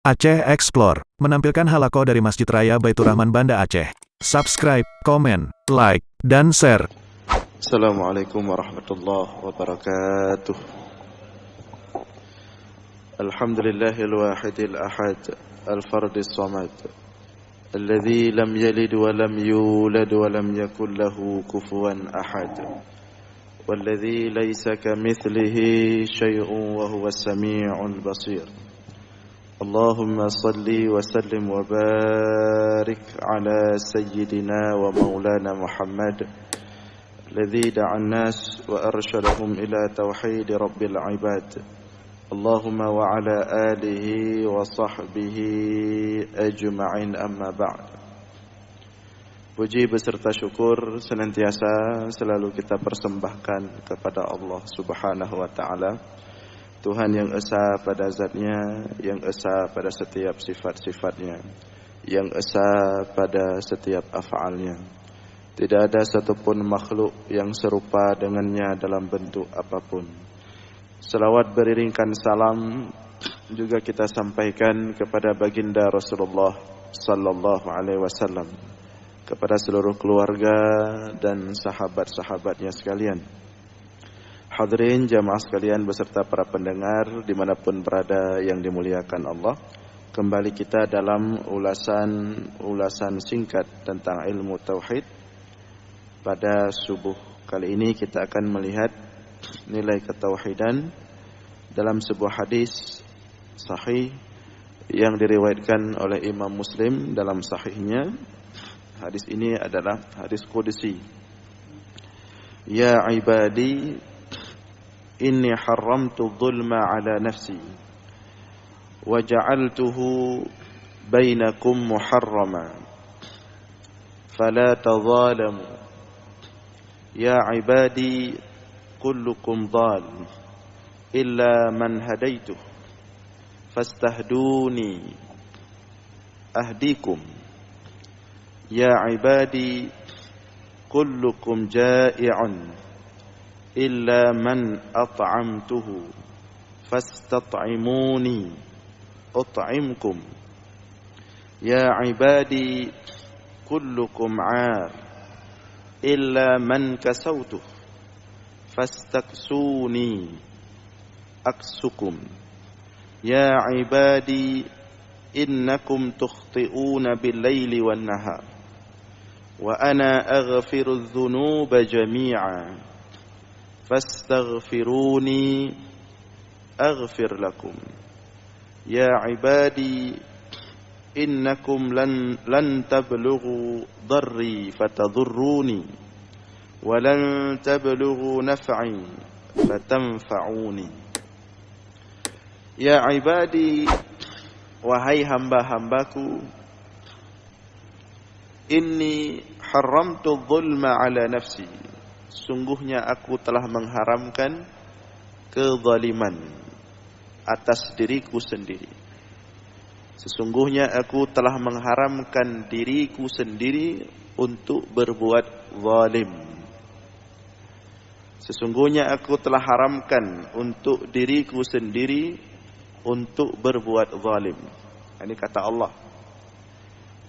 Aceh Explore menampilkan halaqah dari Masjid Raya Baitur Rahman Banda Aceh. Subscribe, komen, like, dan share. Assalamualaikum warahmatullahi wabarakatuh. Alhamdulillahil wahidil ahad, al-fardis samad, alladzi lam yalid wa lam yulad wa lam yakul lahu kufuwan ahad. Walladzi laysa kamitslihi syai'un wa huwas samii'ul basir. Allahumma salli wa sallim wa barik ala sayyidina wa maulana Muhammad الذي دعا الناس وأرشدهم إلى توحيد رب العباد اللهم وعلى آله وصحبه أجمعين أما بعد. Puji beserta syukur senantiasa selalu kita persembahkan kepada Allah Subhanahu wa Ta'ala, Tuhan yang esa pada zatnya, yang esa pada setiap sifat-sifatnya, yang esa pada setiap af'alnya. Tidak ada satupun makhluk yang serupa dengannya dalam bentuk apapun. Selawat beriringkan salam juga kita sampaikan kepada baginda Rasulullah sallallahu alaihi wasallam, kepada seluruh keluarga dan sahabat-sahabatnya sekalian. Hadirin jamaah sekalian beserta para pendengar dimanapun berada yang dimuliakan Allah. Kembali kita dalam ulasan singkat tentang ilmu tauhid. Pada subuh kali ini kita akan melihat nilai ketauhidan dalam sebuah hadis sahih yang diriwayatkan oleh Imam Muslim dalam sahihnya. Hadis ini adalah hadis qudsi. Ya ibadi, inni haramtu dhulma ala nafsi wa ja'altuhu bainakum muharrama fala tadhalamu. Ya ibadi, kullukum dhal illa man hadaituh fastahduni ahdikum. Ya ibadi, kullukum ja'i'un illa man at'amtuhu fastat'imuni ut'imkum. Ya ibadi, kullukum 'ar illa man kasautuh fastaksuni aksukum. Ya ibadi, innakum tukhti'una bil-laili wan-nahar wa ana aghfiru adh-dhunuba jami'a fastaghfiruni aghfir lakum. Ya ibadi, innakum lan tablughu dharri fatadhurruni wa lan tablughu naf'i fatanfa'uni. Ya ibadi, wahai hamba-hambaku, inni haramtu dhulma ala nafsi, sungguhnya aku telah mengharamkan kezaliman atas diriku sendiri. Sesungguhnya aku telah mengharamkan diriku sendiri untuk berbuat zalim. Sesungguhnya aku telah haramkan untuk diriku sendiri untuk berbuat zalim. Ini kata Allah.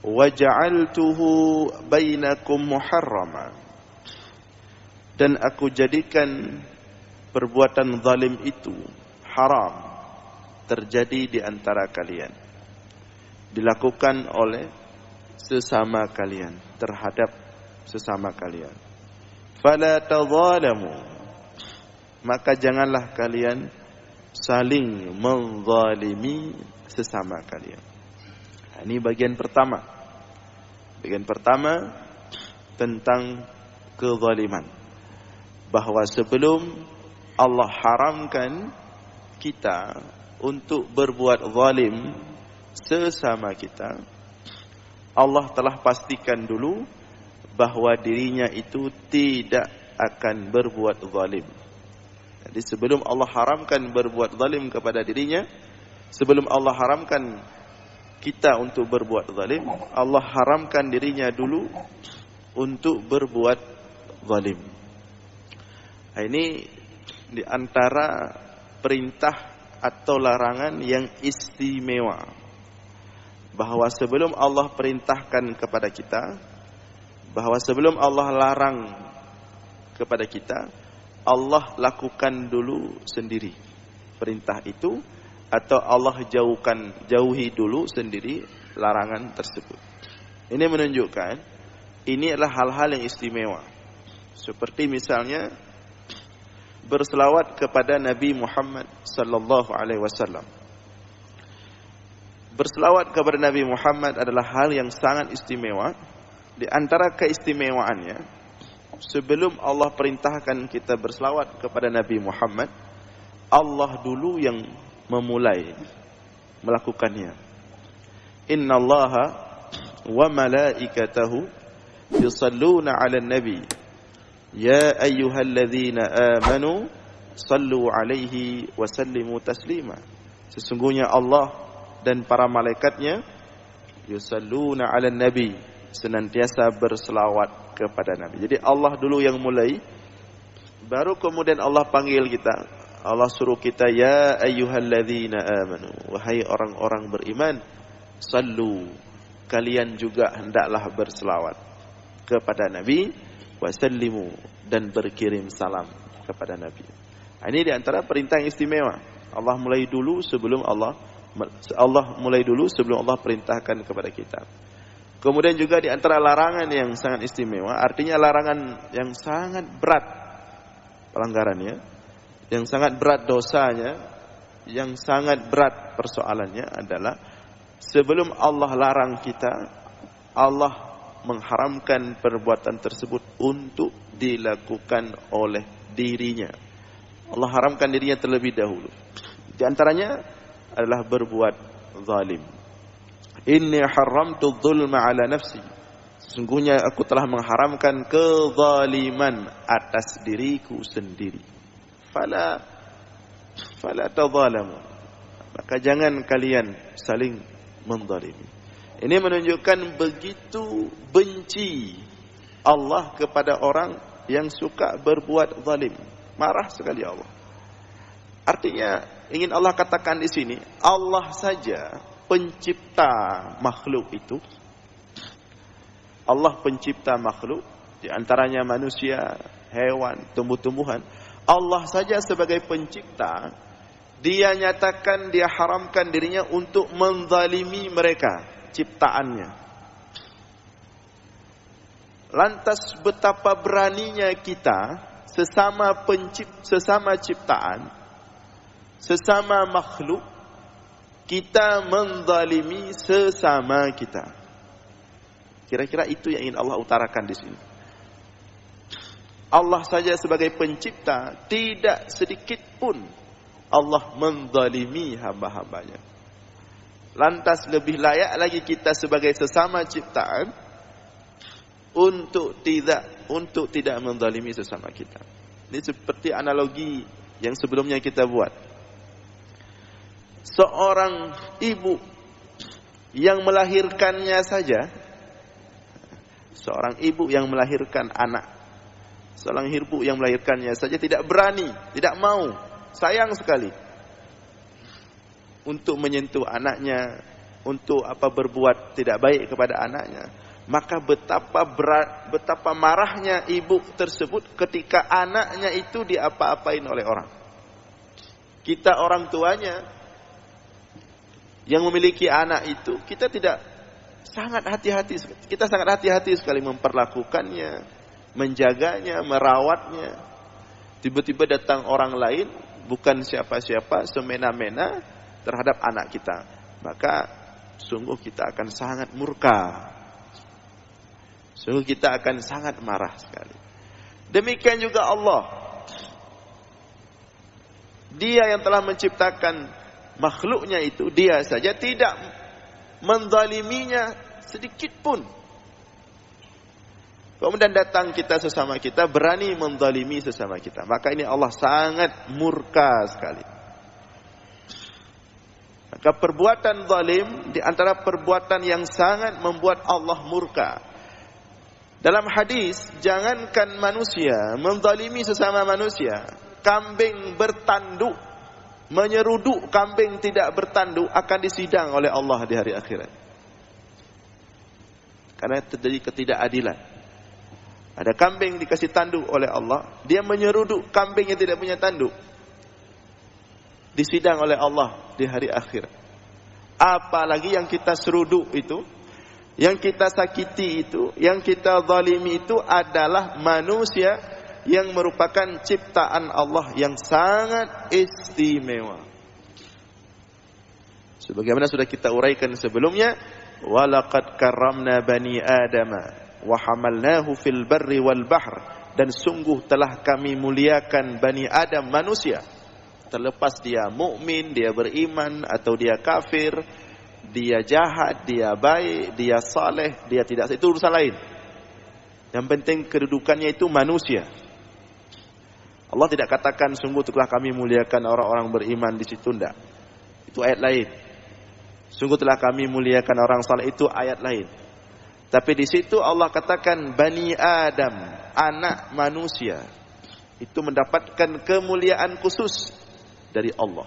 Wa ja'altuhu bainakum muharrama. Dan aku jadikan perbuatan zalim itu haram terjadi di antara kalian, dilakukan oleh sesama kalian, terhadap sesama kalian. Fala tadhalamu, maka janganlah kalian saling menzalimi sesama kalian. Ini bagian pertama. Bagian pertama tentang kezaliman, bahwa sebelum Allah haramkan kita untuk berbuat zalim sesama kita, Allah telah pastikan dulu bahwa dirinya itu tidak akan berbuat zalim. Jadi sebelum Allah haramkan berbuat zalim kepada dirinya, sebelum Allah haramkan kita untuk berbuat zalim, Allah haramkan dirinya dulu untuk berbuat zalim. Ini di antara perintah atau larangan yang istimewa. bahwa sebelum Allah perintahkan kepada kita, bahwa sebelum Allah larang kepada kita, Allah lakukan dulu sendiri perintah itu, atau Allah jauhi dulu sendiri larangan tersebut. Ini menunjukkan ini adalah hal-hal yang istimewa. Seperti misalnya berselawat kepada Nabi Muhammad sallallahu alaihi wasallam. Berselawat kepada Nabi Muhammad adalah hal yang sangat istimewa. Di antara keistimewaannya, sebelum Allah perintahkan kita berselawat kepada Nabi Muhammad, Allah dulu yang memulai melakukannya. Innallaha wa malaikatahu yusalluna 'alan nabi ya ayyuhalladzina amanu sallu 'alaihi wa sallimu taslima. Sesungguhnya Allah dan para malaikatnya yusalluna 'alan nabi, senantiasa berselawat kepada Nabi. Jadi Allah dulu yang mulai, baru kemudian Allah panggil kita. Allah suruh kita, ya ayyuhalladzina amanu, wahai orang-orang beriman, sallu, kalian juga hendaklah berselawat kepada Nabi, wasallimu, dan berkirim salam kepada Nabi. Ini di antara perintah yang istimewa. Allah mulai dulu sebelum Allah perintahkan kepada kita. Kemudian juga di antara larangan yang sangat istimewa, artinya larangan yang sangat berat pelanggarannya, yang sangat berat dosanya, yang sangat berat persoalannya adalah sebelum Allah larang kita, Allah mengharamkan perbuatan tersebut untuk dilakukan oleh dirinya. Allah haramkan dirinya terlebih dahulu. Di antaranya adalah berbuat zalim. Inni haramtu dzulma ala nafsi. Sesungguhnya aku telah mengharamkan kezaliman atas diriku sendiri. Fala tadzalamu. Maka jangan kalian saling menzalimi. Ini menunjukkan begitu benci Allah kepada orang yang suka berbuat zalim. Marah sekali Allah. Artinya ingin Allah katakan di sini, Allah saja pencipta makhluk itu. Allah pencipta makhluk, di antaranya manusia, hewan, tumbuh-tumbuhan. Allah saja sebagai pencipta, Dia nyatakan, Dia haramkan dirinya untuk menzalimi mereka, ciptaannya. Lantas betapa beraninya kita sesama ciptaan, sesama makhluk, kita menzalimi sesama kita. Kira-kira itu yang ingin Allah utarakan di sini. Allah saja sebagai pencipta, tidak sedikit pun Allah menzalimi hamba-hambanya. Lantas lebih layak lagi kita sebagai sesama ciptaan untuk tidak menzalimi sesama kita. Ini seperti analogi yang sebelumnya kita buat. Seorang ibu yang melahirkannya saja, seorang ibu yang melahirkan anak, seorang ibu yang melahirkannya saja tidak berani, tidak mau, sayang sekali untuk menyentuh anaknya, untuk berbuat tidak baik kepada anaknya. Maka betapa marahnya ibu tersebut ketika anaknya itu diapa-apain oleh orang. Kita orang tuanya yang memiliki anak itu, kita sangat hati-hati sekali memperlakukannya, menjaganya, merawatnya. Tiba-tiba datang orang lain, bukan siapa-siapa, semena-mena terhadap anak kita. Maka sungguh kita akan sangat murka. Sungguh kita akan sangat marah sekali. Demikian juga Allah. Dia yang telah menciptakan makhluknya itu, Dia saja tidak menzaliminya sedikit pun. Kemudian datang kita sesama kita, berani menzalimi sesama kita. Maka ini Allah sangat murka sekali. Maka perbuatan zalim di antara perbuatan yang sangat membuat Allah murka. Dalam hadis, jangankan manusia menzalimi sesama manusia, kambing bertanduk menyeruduk kambing tidak bertanduk akan disidang oleh Allah di hari akhirat. Karena terjadi ketidakadilan. Ada kambing dikasih tanduk oleh Allah, dia menyeruduk kambing yang tidak punya tanduk. Disidang oleh Allah di hari akhir. Apalagi yang kita seruduk itu, yang kita sakiti itu, yang kita zalimi itu adalah manusia yang merupakan ciptaan Allah yang sangat istimewa. Sebagaimana sudah kita uraikan sebelumnya, walaqad karramna bani adama wa hamalnahu fil barri wal bahr, dan sungguh telah kami muliakan Bani Adam, manusia, terlepas dia mukmin, dia beriman atau dia kafir, dia jahat, dia baik, dia saleh, dia tidak, itu urusan lain. Yang penting kedudukannya itu manusia. Allah tidak katakan sungguh telah kami muliakan orang-orang beriman di situ, enggak. Itu ayat lain. Sungguh telah kami muliakan orang saleh, itu ayat lain. Tapi di situ Allah katakan Bani Adam, anak manusia, itu mendapatkan kemuliaan khusus dari Allah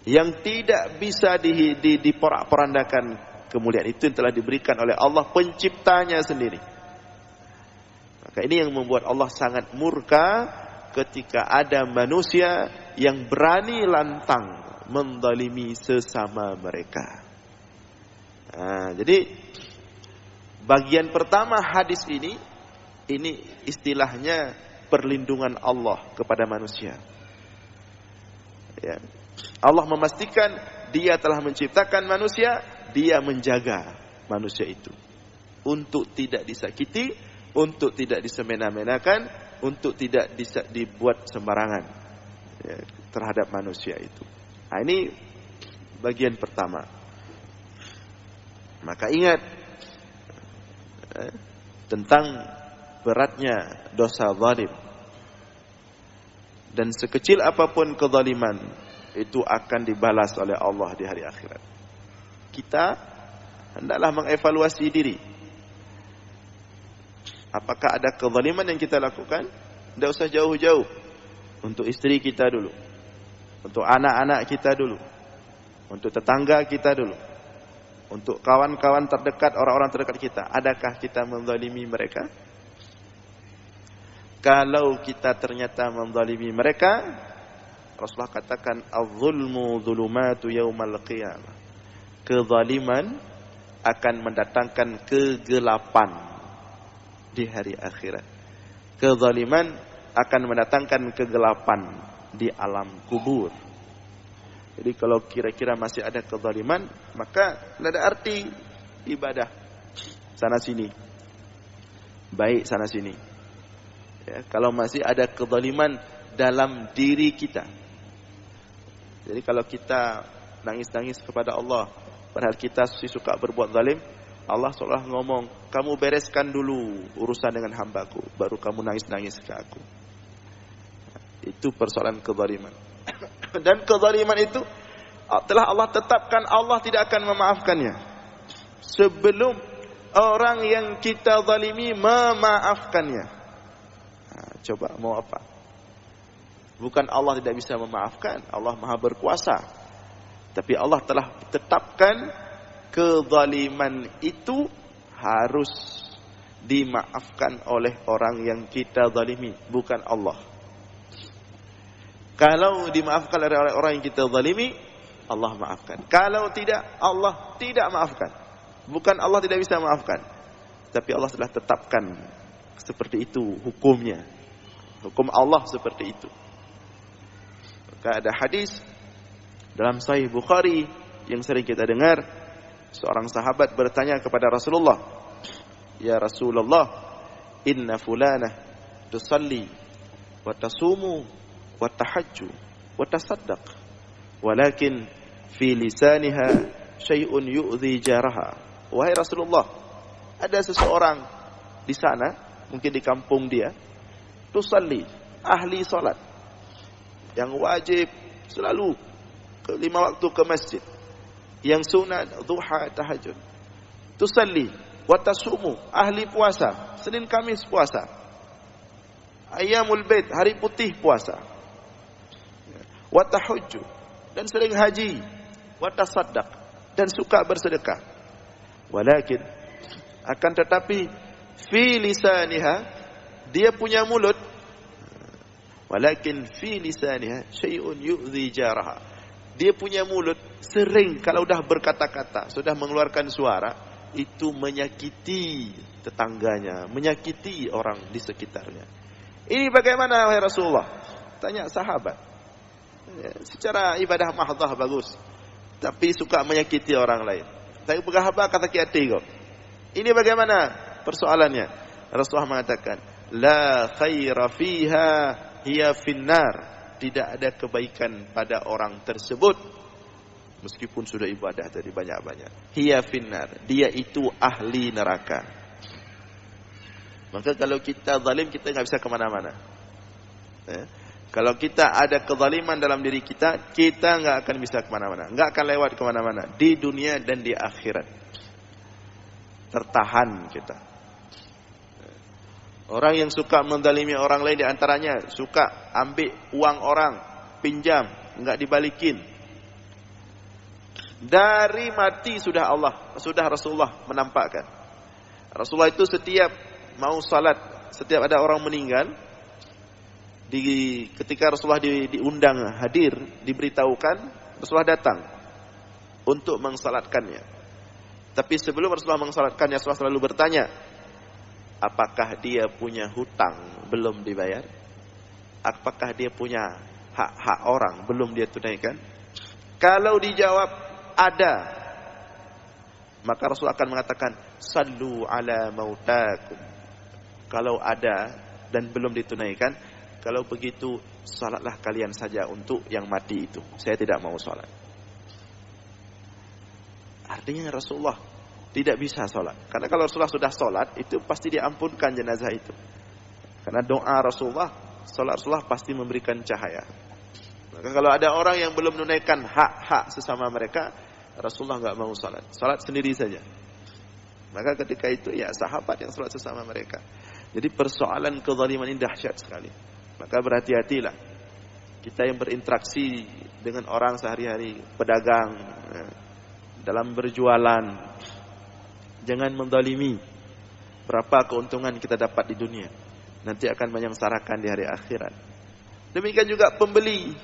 yang tidak bisa diporak-porandakan. Kemuliaan itu yang telah diberikan oleh Allah penciptanya sendiri. Maka ini yang membuat Allah sangat murka ketika ada manusia yang berani lantang menzalimi sesama mereka. Jadi bagian pertama hadis ini istilahnya perlindungan Allah kepada manusia. Ya. Allah memastikan Dia telah menciptakan manusia, Dia menjaga manusia itu untuk tidak disakiti, untuk tidak disemena-menakan, untuk tidak dibuat sembarangan ya, terhadap manusia itu. Nah, ini bagian pertama. Maka ingat tentang beratnya dosa zalim. Dan sekecil apapun kezaliman itu akan dibalas oleh Allah di hari akhirat. Kita hendaklah mengevaluasi diri. Apakah ada kezaliman yang kita lakukan? Tidak usah jauh-jauh. Untuk istri kita dulu, untuk anak-anak kita dulu, untuk tetangga kita dulu, untuk kawan-kawan terdekat, orang-orang terdekat kita. Adakah kita menzalimi mereka? Kalau kita ternyata menzalimi mereka, Rasulullah katakan az-zulmu zulumatu yaumal qiyamah. Kezaliman akan mendatangkan kegelapan di hari akhirat. Kezaliman akan mendatangkan kegelapan di alam kubur. Jadi kalau kira-kira masih ada kezaliman, maka tidak ada arti ibadah sana sini, baik sana sini. Ya, kalau masih ada kezaliman dalam diri kita. Jadi kalau kita nangis-nangis kepada Allah, padahal kita suka berbuat zalim, Allah seolah ngomong, kamu bereskan dulu urusan dengan hambaku, baru kamu nangis-nangis ke aku. Itu persoalan kezaliman. Dan kezaliman itu telah Allah tetapkan, Allah tidak akan memaafkannya sebelum orang yang kita zalimi memaafkannya. Coba mau apa? Bukan Allah tidak bisa memaafkan, Allah Maha berkuasa. Tapi Allah telah tetapkan kezaliman itu harus dimaafkan oleh orang yang kita zalimi, bukan Allah. Kalau dimaafkan oleh orang yang kita zalimi, Allah maafkan. Kalau tidak, Allah tidak maafkan. Bukan Allah tidak bisa maafkan, tapi Allah telah tetapkan seperti itu hukumnya. Hukum Allah seperti itu. Maka ada hadis dalam Sahih Bukhari yang sering kita dengar, seorang sahabat bertanya kepada Rasulullah, "Ya Rasulullah, inna fulanah tusalli wa tasumu wa tahajju wa tasaddaq, walakin fi lisaniha syai'un yu'dhi jaraha." Wahai Rasulullah, ada seseorang di sana, mungkin di kampung dia, tusalli, ahli salat, yang wajib selalu 5 waktu ke masjid, yang sunat duha tahajud, tusalli wa tasumu, ahli puasa, Senin Kamis puasa, ayyamul bait, hari putih puasa, wa tahajju, dan sering haji, wa tasaddaq, dan suka bersedekah. Walakin Akan tetapi fi lisaniha, dia punya mulut, walakin fi lisaniha syai'un yu'dhi jaraha. Dia punya mulut sering kalau dah berkata-kata, sudah mengeluarkan suara, itu menyakiti tetangganya, menyakiti orang di sekitarnya. Ini bagaimana wahai Rasulullah? Tanya sahabat. Secara ibadah mahdhah bagus, tapi suka menyakiti orang lain. Tapi berapa kata kiati kau? Ini bagaimana persoalannya? Rasulullah mengatakan, la khaira fiha hiya finnar. Tidak ada kebaikan pada orang tersebut, meskipun sudah ibadah tadi banyak-banyak. Hiya finnar, dia itu ahli neraka. Maka kalau kita zalim, kita nggak bisa kemana-mana. Kalau kita ada kezaliman dalam diri kita, kita nggak akan bisa kemana-mana, nggak akan lewat kemana-mana di dunia dan di akhirat. Tertahan kita. Orang yang suka menzalimi orang lain, di antaranya suka ambil uang orang, pinjam, nggak dibalikin. Dari mati sudah Rasulullah menampakkan. Rasulullah itu setiap mau salat, setiap ada orang meninggal, ketika Rasulullah diundang hadir, diberitahukan, Rasulullah datang untuk mengsalatkannya. Tapi sebelum Rasulullah mengsalatkannya, Rasulullah selalu bertanya, apakah dia punya hutang belum dibayar? Apakah dia punya hak-hak orang belum dia tunaikan? Kalau dijawab ada, maka Rasul akan mengatakan, sallu ala mautakum. Kalau ada dan belum ditunaikan, kalau begitu salatlah kalian saja untuk yang mati itu. Saya tidak mau salat. Artinya Rasulullah tidak bisa sholat. Karena kalau Rasulullah sudah sholat, itu pasti diampunkan jenazah itu. Karena doa Rasulullah, sholat Rasulullah pasti memberikan cahaya. Maka kalau ada orang yang belum menunaikan hak-hak sesama mereka, Rasulullah nggak mau sholat. Sholat sendiri saja. Maka ketika itu ya sahabat yang sholat sesama mereka. Jadi persoalan kezaliman ini dahsyat sekali. Maka berhati-hatilah. Kita yang berinteraksi dengan orang sehari-hari, pedagang, dalam berjualan, jangan menzalimi. Berapa keuntungan kita dapat di dunia, nanti akan menyengsarakan di hari akhirat. Demikian juga pembeli.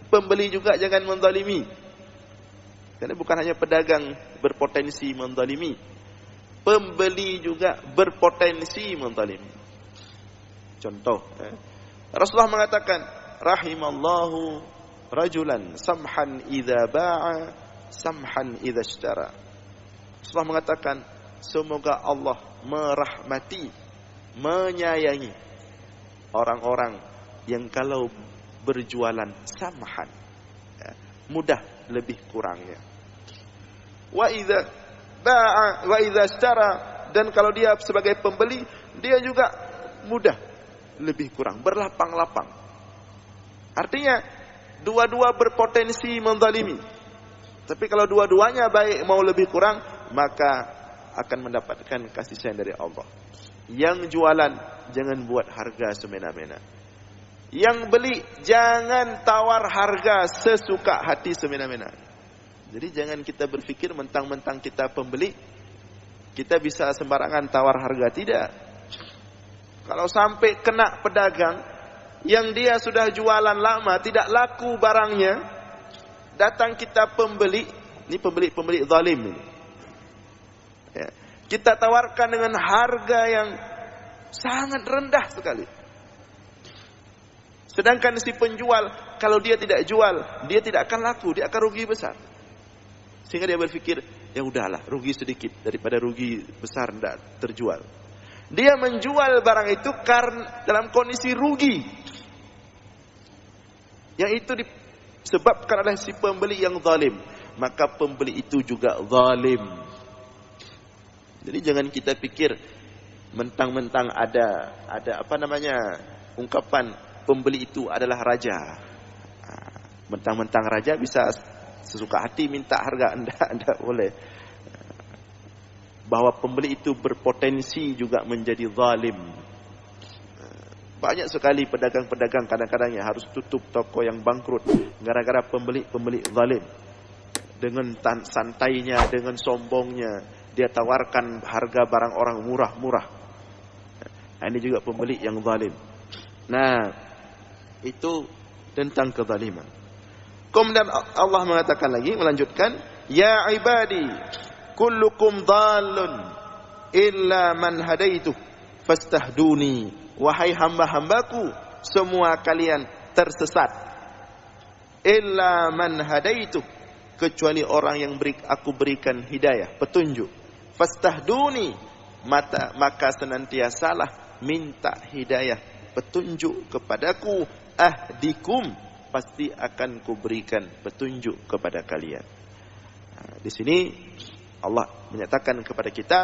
Pembeli juga jangan menzalimi. Karena bukan hanya pedagang berpotensi menzalimi, pembeli juga berpotensi menzalimi. Contoh, Rasulullah mengatakan, rahimallahu rajulan samhan idza ba'a, samhan idza ishtara. Rasulullah mengatakan, semoga Allah merahmati, menyayangi orang-orang yang kalau berjualan samhan, mudah lebih kurangnya. Wa idza ba'a wa idza ishtara, dan kalau dia sebagai pembeli, dia juga mudah lebih kurang, berlapang-lapang. Artinya dua-dua berpotensi menzalimi. Tapi kalau dua-duanya baik mau lebih kurang, maka akan mendapatkan kasih sayang dari Allah. Yang jualan jangan buat harga semena-mena. Yang beli jangan tawar harga sesuka hati semena-mena. Jadi jangan kita berpikir mentang-mentang kita pembeli, kita bisa sembarangan tawar harga. Tidak. Kalau sampai kena pedagang yang dia sudah jualan lama, tidak laku barangnya, datang kita pembeli, ini pembeli zalim ini. Ya. Kita tawarkan dengan harga yang sangat rendah sekali. Sedangkan si penjual, kalau dia tidak jual, dia tidak akan laku, dia akan rugi besar. Sehingga dia berpikir, ya udahlah, rugi sedikit daripada rugi besar tidak terjual. Dia menjual barang itu karena dalam kondisi rugi. Yang itu disebabkan oleh si pembeli yang zalim. Maka pembeli itu juga zalim. Jadi jangan kita pikir mentang-mentang ada ungkapan pembeli itu adalah raja. Mentang-mentang raja bisa sesuka hati minta harga. Anda boleh. Bahwa pembeli itu berpotensi juga menjadi zalim. Banyak sekali pedagang-pedagang kadang-kadang yang harus tutup toko yang bangkrut gara-gara pembeli zalim. Dengan santainya, dengan sombongnya, Dia tawarkan harga barang orang murah-murah. Nah, ini juga pembeli yang zalim. Nah, itu tentang kezaliman. Kemudian Allah mengatakan lagi, melanjutkan, ya ibadi, kullukum dhallun illa man hadaitu fastahduni. Wahai hamba-hambaku, semua kalian tersesat. Illa man hadaitu, kecuali orang yang aku berikan hidayah, petunjuk. Fastahduni, maka senantiasalah minta hidayah, petunjuk kepadaku. Ahdikum, pasti akan kuberikan petunjuk kepada kalian. Nah, di sini Allah menyatakan kepada kita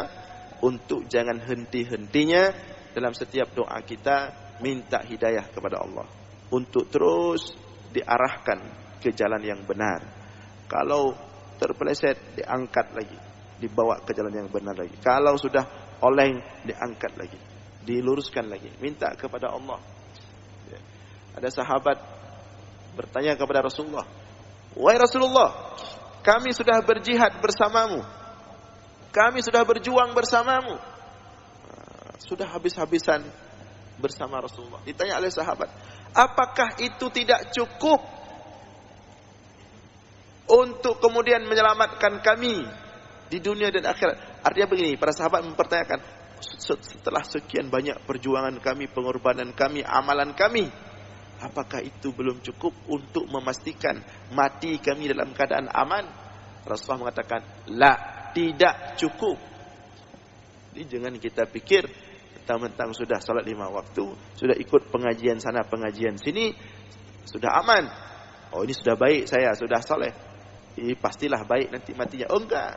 untuk jangan henti-hentinya dalam setiap doa kita minta hidayah kepada Allah, untuk terus diarahkan ke jalan yang benar. Kalau terpeleset, diangkat lagi, dibawa ke jalan yang benar lagi. Kalau sudah oleng, diangkat lagi, diluruskan lagi, minta kepada Allah. Ada sahabat bertanya kepada Rasulullah, wahai Rasulullah, kami sudah berjihad bersamamu, kami sudah berjuang bersamamu, sudah habis-habisan bersama Rasulullah. Ditanya oleh sahabat, apakah itu tidak cukup untuk kemudian menyelamatkan kami di dunia dan akhirat? Artinya begini, para sahabat mempertanyakan, setelah sekian banyak perjuangan kami, pengorbanan kami, amalan kami, apakah itu belum cukup untuk memastikan mati kami dalam keadaan aman? Rasulullah mengatakan, la, tidak cukup. Jadi jangan kita pikir mentang-mentang sudah salat 5 waktu, sudah ikut pengajian sana, pengajian sini, sudah aman. Oh, ini sudah baik saya, sudah saleh. Ini pastilah baik nanti matinya. Oh enggak.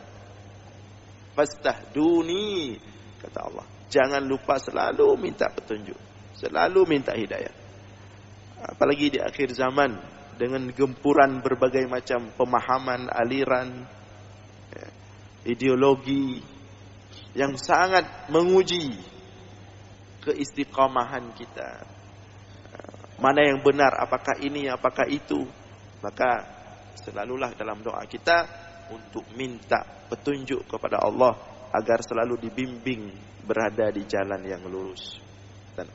Fastahduni, kata Allah. Jangan lupa selalu minta petunjuk, selalu minta hidayah. Apalagi di akhir zaman dengan gempuran berbagai macam pemahaman, aliran, ideologi yang sangat menguji keistiqamahan kita. Mana yang benar, apakah ini, apakah itu? Maka selalulah dalam doa kita untuk minta petunjuk kepada Allah agar selalu dibimbing berada di jalan yang lurus. Dan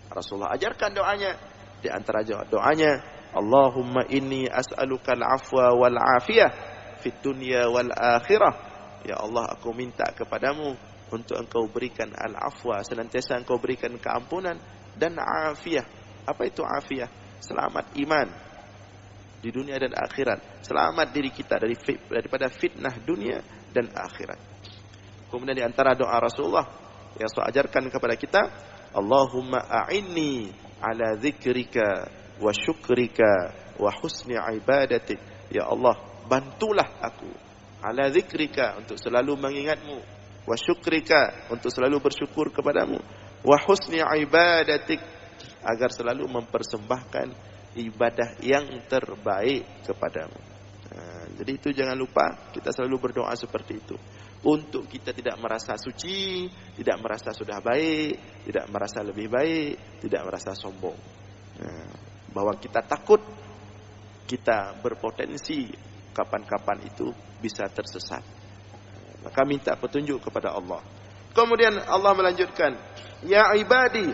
Rasulullah ajarkan doanya. Di antara doanya, Allahumma inni as'alukal afwa wal afiyah fid dunya wal akhirah. Ya Allah, aku minta kepadamu untuk engkau berikan al-afwa, senantiasa engkau berikan keampunan, dan afiyah. Apa itu afiyah? Selamat iman di dunia dan akhirat. Selamat diri kita daripada fitnah dunia dan akhirat. Kemudian di antara doa Rasulullah yang Rasul ajarkan kepada kita, Allahumma a'inni ala zikrika wa syukrika wa husni ibadatik. Ya Allah, bantulah aku ala zikrika, untuk selalu mengingatmu, wa syukrika, untuk selalu bersyukur kepadamu, wa husni ibadatik, agar selalu mempersembahkan ibadah yang terbaik kepadamu. Jadi itu jangan lupa, kita selalu berdoa seperti itu, untuk kita tidak merasa suci, tidak merasa sudah baik, tidak merasa lebih baik, tidak merasa sombong. Bahwa kita takut kita berpotensi kapan-kapan itu bisa tersesat. Maka minta petunjuk kepada Allah. Kemudian Allah melanjutkan, ya ibadi,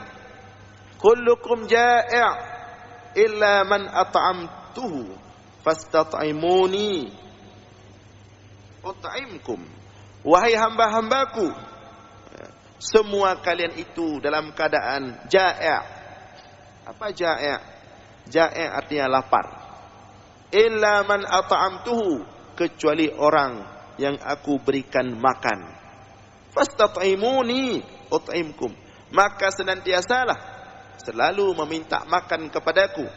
kullukum ja'i' illa man at'amtuhu fastat'imuni ut'imkum. Wahai hamba-hambaku, semua kalian itu dalam keadaan ja'i'. Apa ja'i'? Ja'i' artinya lapar. Illa man at'amtuhu, kecuali orang yang aku berikan makan. Fastat'imuni ut'imkum, maka senantiasalah selalu meminta makan kepadaku.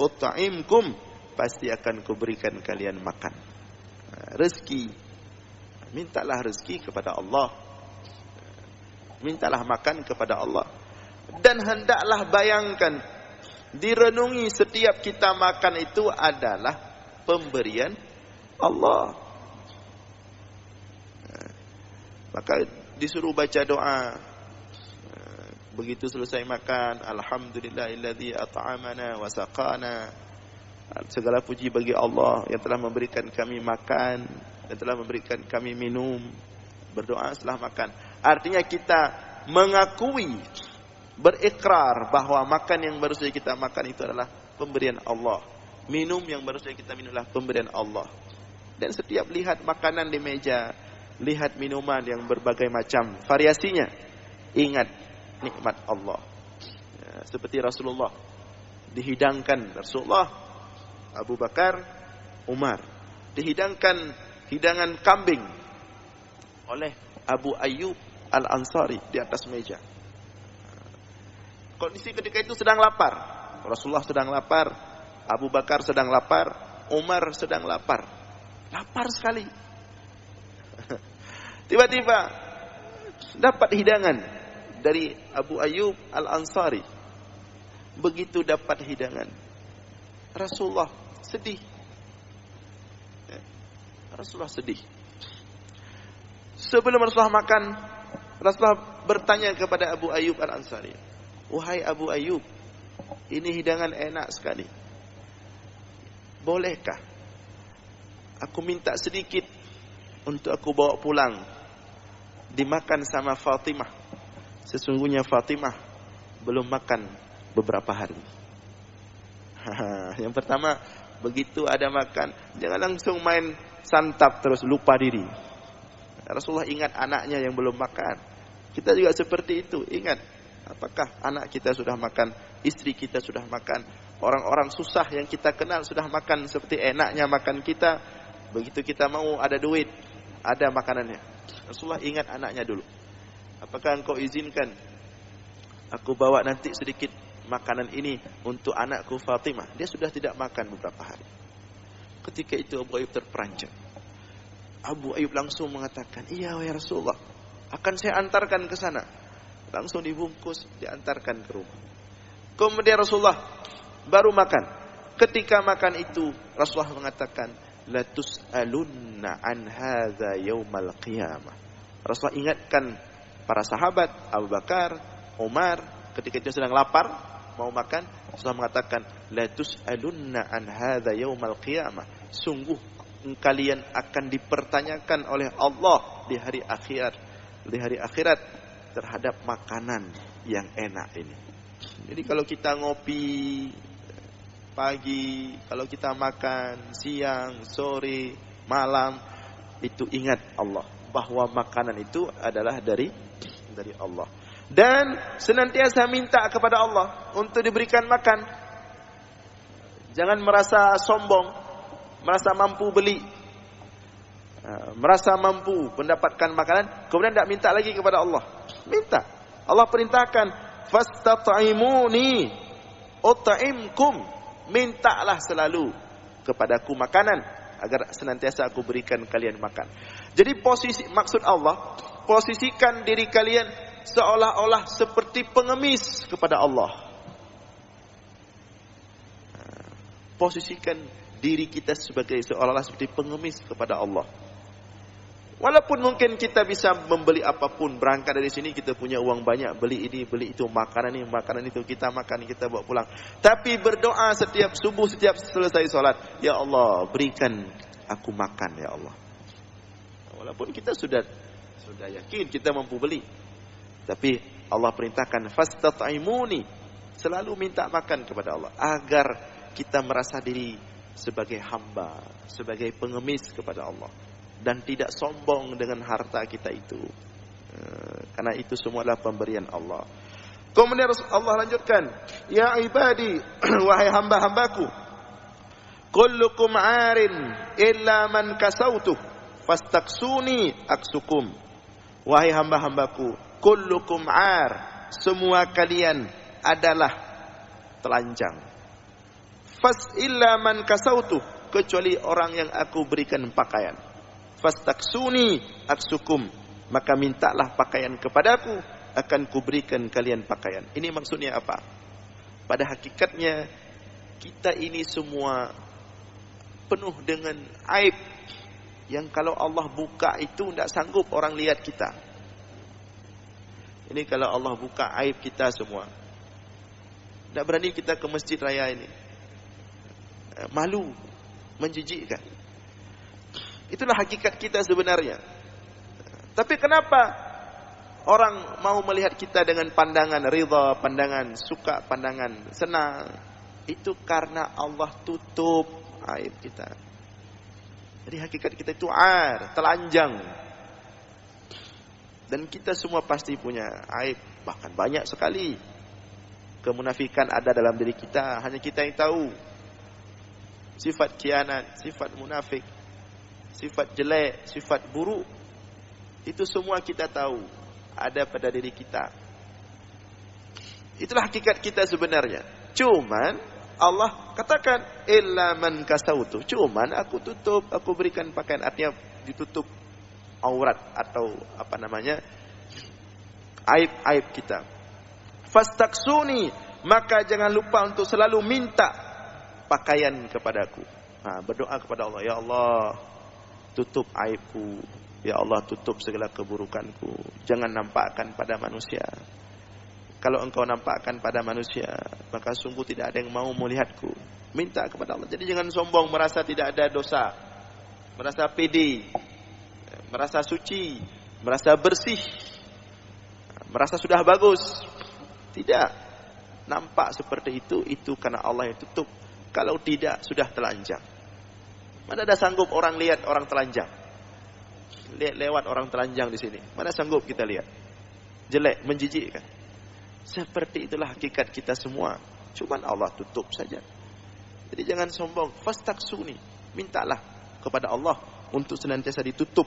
Ut'imkum, pasti akan kuberikan kalian makan. Rezeki, mintalah rezeki kepada Allah, mintalah makan kepada Allah. Dan hendaklah bayangkan, direnungi, setiap kita makan itu adalah pemberian Allah. Maka disuruh baca doa begitu selesai makan, alhamdulillahilladzi at'amana wa saqana. Segala puji bagi Allah yang telah memberikan kami makan dan telah memberikan kami minum. Berdoa setelah makan. Artinya kita mengakui, berikrar bahwa makan yang baru saja kita makan itu adalah pemberian Allah. Minum yang baru saja kita minum adalah pemberian Allah. Dan setiap lihat makanan di meja, lihat minuman yang berbagai macam variasinya, ingat nikmat Allah. Ya, seperti Rasulullah dihidangkan, Rasulullah, Abu Bakar, Umar, dihidangkan hidangan kambing oleh Abu Ayyub Al-Ansari di atas meja. Kondisi ketika itu sedang lapar. Rasulullah sedang lapar, Abu Bakar sedang lapar, Umar sedang lapar. Lapar sekali. Tiba-tiba dapat hidangan dari Abu Ayyub Al-Ansari. Begitu dapat hidangan, Rasulullah sedih. Rasulullah sedih. Sebelum Rasulullah makan, Rasulullah bertanya kepada Abu Ayyub Al-Ansari, "Wahai Abu Ayyub, ini hidangan enak sekali. Bolehkah aku minta sedikit untuk aku bawa pulang, dimakan sama Fatimah? Sesungguhnya Fatimah belum makan beberapa hari." Yang pertama, begitu ada makan, jangan langsung main santap terus lupa diri. Rasulullah ingat anaknya yang belum makan. Kita juga seperti itu, ingat apakah anak kita sudah makan, istri kita sudah makan, orang-orang susah yang kita kenal sudah makan seperti enaknya makan kita. Begitu kita mau ada duit, ada makanannya. Rasulullah ingat anaknya dulu. Apakah engkau izinkan aku bawa nanti sedikit makanan ini untuk anakku Fatimah? Dia sudah tidak makan beberapa hari. Ketika itu Abu Ayyub terperanjat. Abu Ayyub langsung mengatakan, "Iya wahai Rasulullah, akan saya antarkan ke sana." Langsung dibungkus, diantarkan ke rumah. Kemudian Rasulullah baru makan. Ketika makan itu Rasulullah mengatakan, "La tus'alunna an hadza yaumal qiyamah." Rasulullah ingatkan para sahabat Abu Bakar, Umar, ketika itu sedang lapar mau makan, Rasulullah mengatakan, "La tus'alunna an hadza yaumal qiyamah." Sungguh kalian akan dipertanyakan oleh Allah di hari akhirat terhadap makanan yang enak ini. Jadi kalau kita ngopi pagi, kalau kita makan siang, sore, malam, itu ingat Allah, bahwa makanan itu adalah dari Allah. Dan senantiasa minta kepada Allah untuk diberikan makan. Jangan merasa sombong, merasa mampu beli, merasa mampu mendapatkan makanan, kemudian tidak minta lagi kepada Allah. Minta. Allah perintahkan, "Fastat'imuni ut'imkum." Mintalah selalu kepadaku makanan agar senantiasa aku berikan kalian makan. Jadi maksud Allah, posisikan diri kalian seolah-olah seperti pengemis kepada Allah. Posisikan diri kita sebagai seolah-olah seperti pengemis kepada Allah. Walaupun mungkin kita bisa membeli apapun, berangkat dari sini kita punya uang banyak, beli ini, beli itu, makanan ini, makanan itu, kita makan, kita bawa pulang. Tapi berdoa setiap subuh, setiap selesai sholat, "Ya Allah, berikan aku makan, ya Allah." Walaupun kita sudah yakin kita mampu beli, tapi Allah perintahkan, "Fastat'imuni." Selalu minta makan kepada Allah, agar kita merasa diri sebagai hamba, sebagai pengemis kepada Allah, dan tidak sombong dengan harta kita itu, karena itu semua adalah pemberian Allah. Kemudian Allah lanjutkan, "Ya ibadi," wahai hamba-hambaku, "kullukum 'arin illa man kasautuh fastaksuni aksukum." Wahai hamba-hambaku, kullukum 'ar, semua kalian adalah telanjang. Fas illa man kasautuh, kecuali orang yang aku berikan pakaian. Fastaksuni aksukum, maka mintalah pakaian kepadaku, akan kuberikan kalian pakaian. Ini maksudnya apa? Pada hakikatnya kita ini semua penuh dengan aib yang kalau Allah buka itu tidak sanggup orang lihat kita. Ini kalau Allah buka aib kita semua, tidak berani kita ke masjid raya ini. Malu, menjijikkan. Itulah hakikat kita sebenarnya. Tapi kenapa orang mau melihat kita dengan pandangan ridha, pandangan suka, pandangan senang? Itu karena Allah tutup aib kita. Jadi hakikat kita itu telanjang. Dan kita semua pasti punya aib, bahkan banyak sekali. Kemunafikan ada dalam diri kita, hanya kita yang tahu. Sifat khianat, sifat munafik, sifat jelek, sifat buruk, itu semua kita tahu ada pada diri kita. Itulah hakikat kita sebenarnya. Cuman Allah katakan illa man kasautu. Cuman aku tutup, aku berikan pakaian, artinya ditutup aurat atau apa namanya? Aib-aib kita. Fastaksuni, maka jangan lupa untuk selalu minta pakaian kepadaku. Berdoa kepada Allah, ya Allah, tutup aibku. Ya Allah, tutup segala keburukanku. Jangan nampakkan pada manusia. Kalau engkau nampakkan pada manusia, maka sungguh tidak ada yang mau melihatku. Minta kepada Allah. Jadi jangan sombong, merasa tidak ada dosa, merasa pede, merasa suci, merasa bersih, merasa sudah bagus. Tidak. Nampak seperti itu karena Allah yang tutup. Kalau tidak, sudah telanjang. Mana ada sanggup orang lihat orang telanjang? Lihat lewat orang telanjang di sini. Mana sanggup kita lihat? Jelek, menjijikkan. Seperti itulah hakikat kita semua. Cuman Allah tutup saja. Jadi jangan sombong. Fastaksuni. Mintalah kepada Allah untuk senantiasa ditutup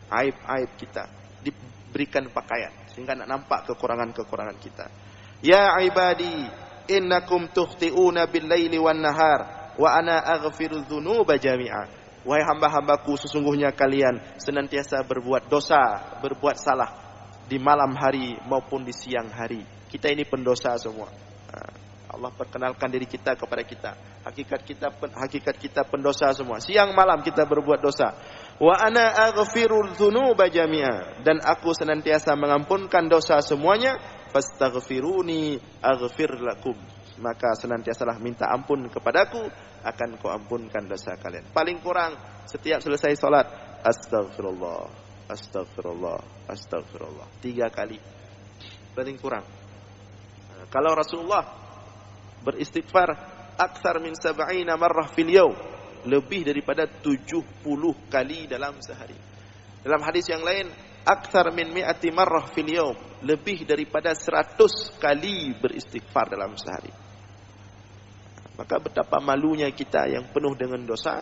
aib-aib kita. Diberikan pakaian. Sehingga nak nampak kekurangan-kekurangan kita. Ya ibadi, innakum tukhti'una bil-laili wan-nahar wa ana aghfiru dzunuba jami'a. Wahai hamba-hambaku, sesungguhnya kalian senantiasa berbuat dosa, berbuat salah di malam hari maupun di siang hari. Kita ini pendosa semua. Allah perkenalkan diri kita kepada kita. Hakikat kita pendosa semua. Siang malam kita berbuat dosa. Wa ana aghfiru dzunuba jami'a, dan aku senantiasa mengampunkan dosa semuanya. Fastaghfiruni aghfir lakum, maka senantiasalah minta ampun kepadaku, akan ku ampunkan dosa kalian. Paling kurang setiap selesai salat, astagfirullah, astagfirullah, astagfirullah, 3 kali. Paling kurang. Kalau Rasulullah beristighfar aktsar min 70 marrah fil yaum, lebih daripada 70 kali dalam sehari. Dalam hadis yang lain, aktsar min 100 marrah fil yaum, lebih daripada 100 kali beristighfar dalam sehari. Maka betapa malunya kita yang penuh dengan dosa,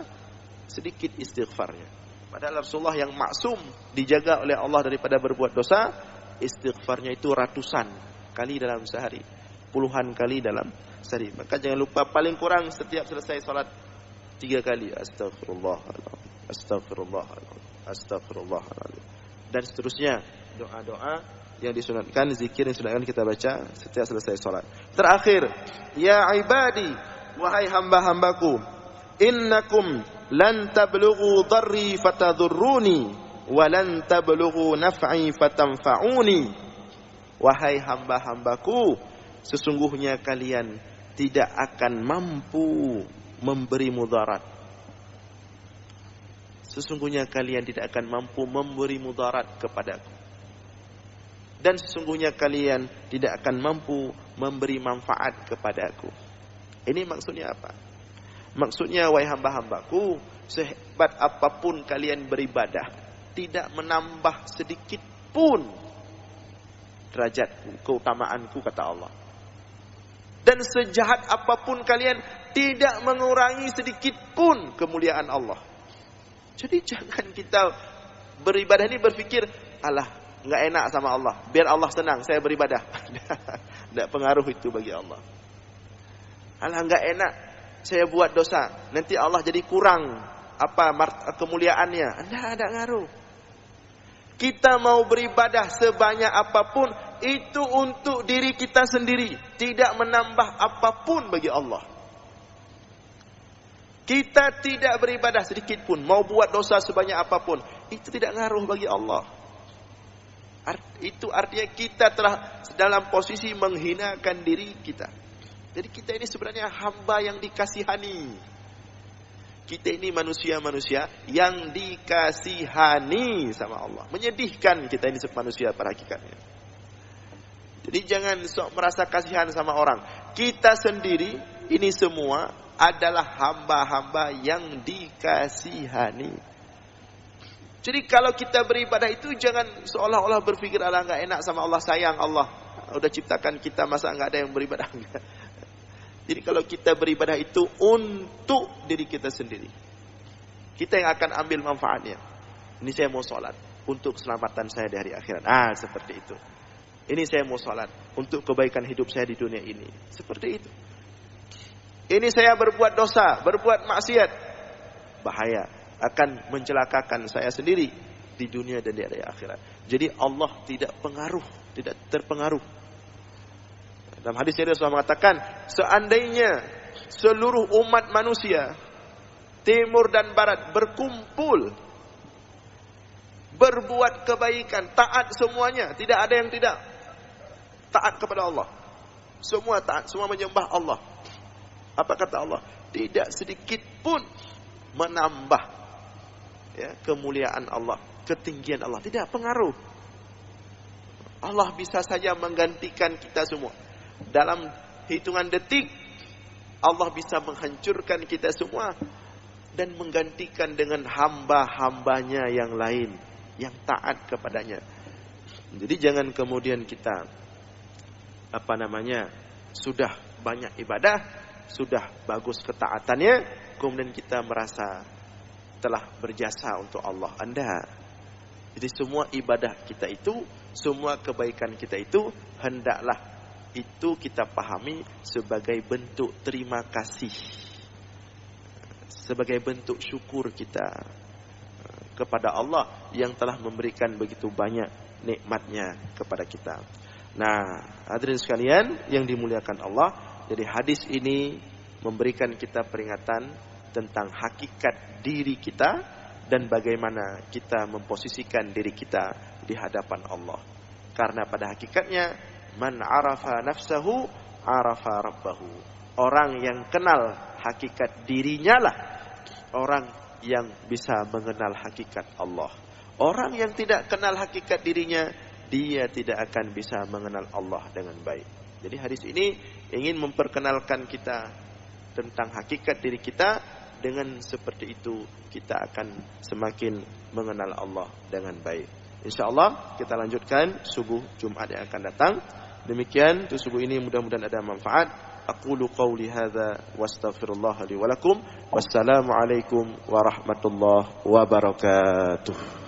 sedikit istighfarnya. Padahal Rasulullah yang maksum, dijaga oleh Allah daripada berbuat dosa, istighfarnya itu ratusan kali dalam sehari, puluhan kali dalam sehari. Maka jangan lupa paling kurang setiap selesai salat 3 kali astagfirullah, astagfirullah, astagfirullah, dan seterusnya. Doa-doa yang disunatkan, zikir yang disunatkan kita baca setiap selesai salat. Terakhir, ya ibadi, wahai hamba-hambaku, innakum lan tablughu dharri fatadhurruni wa lan tablughu naf'i fatanfa'uni. Wahai hamba-hambaku, sesungguhnya kalian tidak akan mampu memberi mudarat. Sesungguhnya kalian tidak akan mampu memberi mudarat kepadaku. Dan sesungguhnya kalian tidak akan mampu memberi manfaat kepadaku. Ini maksudnya apa? Maksudnya, wahai hamba-hambaku, sehebat apapun kalian beribadah, tidak menambah sedikit pun derajatku, keutamaanku, kata Allah. Dan sejahat apapun kalian, tidak mengurangi sedikit pun kemuliaan Allah. Jadi jangan kita beribadah ini berpikir, alah, nggak enak sama Allah, biar Allah senang saya beribadah. Tidak pengaruh itu bagi Allah. Alah, nggak enak saya buat dosa, nanti Allah jadi kurang kemuliaannya. Tidak ngaruh. Kita mau beribadah sebanyak apapun, itu untuk diri kita sendiri, tidak menambah apapun bagi Allah. Kita tidak beribadah sedikit pun, mau buat dosa sebanyak apapun, itu tidak ngaruh bagi Allah. Itu artinya kita telah dalam posisi menghinakan diri kita. Jadi kita ini sebenarnya hamba yang dikasihani. Kita ini manusia-manusia yang dikasihani sama Allah. Menyedihkan kita ini manusia pada hakikatnya. Jadi jangan sok merasa kasihan sama orang. Kita sendiri ini semua adalah hamba-hamba yang dikasihani. Jadi kalau kita beribadah itu jangan seolah-olah berpikir ala nggak enak sama Allah, sayang Allah udah ciptakan kita, masa nggak ada yang beribadah. Jadi kalau kita beribadah itu untuk diri kita sendiri, kita yang akan ambil manfaatnya. Ini saya mau sholat untuk keselamatan saya di hari akhirat. Seperti itu. Ini saya mau sholat untuk kebaikan hidup saya di dunia ini. Seperti itu. Ini saya berbuat dosa, berbuat maksiat, bahaya, akan mencelakakan saya sendiri di dunia dan di hari akhirat. Jadi Allah tidak terpengaruh. Dalam hadis Rasulullah mengatakan, seandainya seluruh umat manusia timur dan barat berkumpul berbuat kebaikan, taat semuanya, tidak ada yang tidak taat kepada Allah. Semua taat, semua menyembah Allah. Apa kata Allah? Tidak sedikit pun menambah kemuliaan Allah, ketinggian Allah. Tidak pengaruh. Allah bisa saja menggantikan kita semua. Dalam hitungan detik Allah bisa menghancurkan kita semua dan menggantikan dengan hamba-hambanya yang lain yang taat kepadanya. Jadi jangan kemudian kita sudah banyak ibadah, sudah bagus ketaatannya, kemudian kita merasa telah berjasa untuk Allah. Anda. Jadi semua ibadah kita itu, semua kebaikan kita itu hendaklah itu kita pahami sebagai bentuk terima kasih, sebagai bentuk syukur kita kepada Allah yang telah memberikan begitu banyak nikmatnya kepada kita. Nah, hadirin sekalian yang dimuliakan Allah, jadi hadis ini memberikan kita peringatan tentang hakikat diri kita dan bagaimana kita memposisikan diri kita di hadapan Allah. Karena pada hakikatnya man arafa nafsahu arafa rabbahu. Orang yang kenal hakikat dirinya lah orang yang bisa mengenal hakikat Allah. Orang yang tidak kenal hakikat dirinya, dia tidak akan bisa mengenal Allah dengan baik. Jadi hadis ini ingin memperkenalkan kita tentang hakikat diri kita. Dengan seperti itu kita akan semakin mengenal Allah dengan baik. InsyaAllah kita lanjutkan subuh Jumat yang akan datang. Demikian untuk subuh ini, mudah-mudahan ada manfaat. Aqulu qawli hadza wastaghfirullah li wa lakum. Wassalamu alaikum warahmatullahi wabarakatuh.